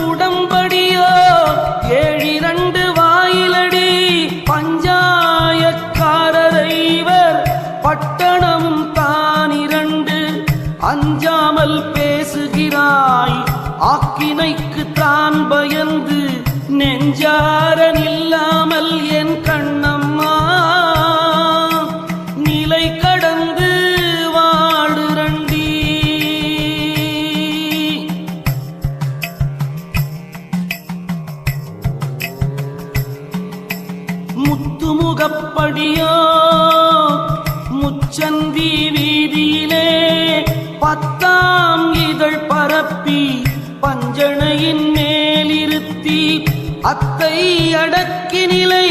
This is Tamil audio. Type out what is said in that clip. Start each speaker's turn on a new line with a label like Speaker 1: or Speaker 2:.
Speaker 1: உடம்படியோ 7 வாயிலடி பஞ்சாயக்காரரைவர் பட்டணமும் தான் 2 அஞ்சாமல் பேசுகிறாய் ஆக்கினைக்கு தான் பயந்து நெஞ்சார நில்லாமல் என் கண்ணம்மா நிலை கடந்து வாடுரண்டி. முத்துமுகப்படியோ முச்சந்தி வீதியிலே 10ஆம் இதழ் பரப்பி பஞ்சணையின் மேலிருத்தி அத்தை அடக்கி நிலை